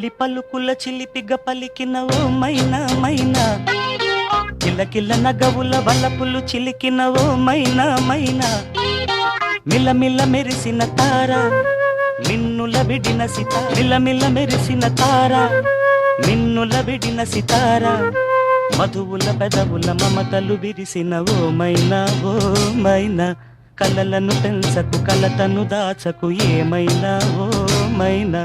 జిలిబిలి పలుకుల చిలిపిగ పలికిన ఓ మైనా మైనా, కిలకిల నగవుల వలపులు చిలికిన ఓ మైనా మైనా, మిలమిల మెరిసిన తార నిన్నుల విడిన సితార, మిలమిల మెరిసిన తార నిన్నుల విడిన సితార, మధువుల పెదవుల మమతలు విరిసిన ఓ మైనా ఓ మైనా, కలలను పెంచకు కలతను దాచకు ఏమైనా ఓ మైనా,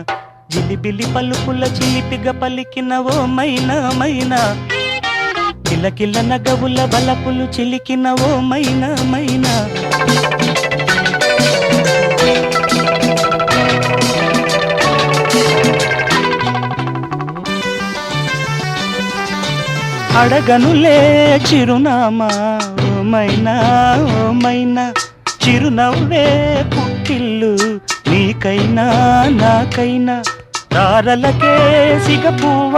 జిలిబిలి పలుకుల చిలిపిగ పలికిన ఓ మైనా మైనా, కిలకిల నగవుల బలపులు చిలికిన ఓ మైనా మైనా. అడగనులే చిరునామా ఓ మైనా ఓ మైనా, చిరునవ్వే పుట్టిల్లు నీకైనా నాకైనా, తారలకే సిగపువ్వ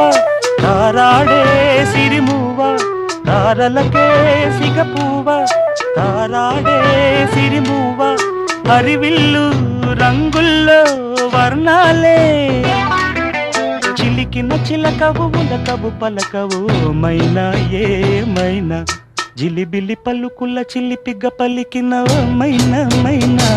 తారాడే సిరిమువ్వ, తారలకే సిగపువ్వ తారాడే సిరిమువ్వ, హరివిల్లు రంగుల్లో వర్ణాలే, చిలికిన చిలకవు ఉలకవు పలకవు మైనా ఏమైనా, జిలిబిలి పలుకుల చిలిపిగ పలికిన ఓ మైనా మైనా.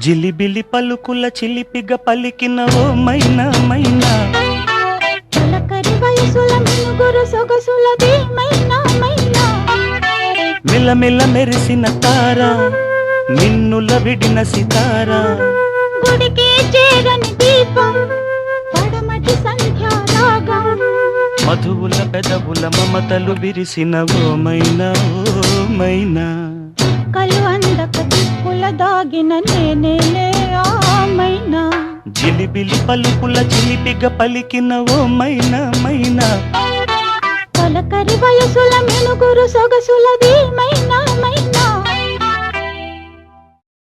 జిలిబిలి పలుకుల చిలిపిగ పలికిన ఓ మైనా మైనా, చిలకరి వయసుల మినుగురు సొగసులది మైనా మైనా, మిలమిల మెరిసిన తార నిన్నుల విడిన సితార, గుడికి చేరని దీపం పడమటి సంధ్యారాగం, మధువుల పెదవుల మమతలు విరిసిన ఓ మైనా ఓ మైనా, కలు అందక దిక్కుల దాగిన నేనేలే ఆ మైనా, జిలిబిలి పలుకుల చిలిపిగ పలికిన ఓ మైనా మైనా, చిలకరి వయసుల మినుగురు సొగసులది మైనా మైనా.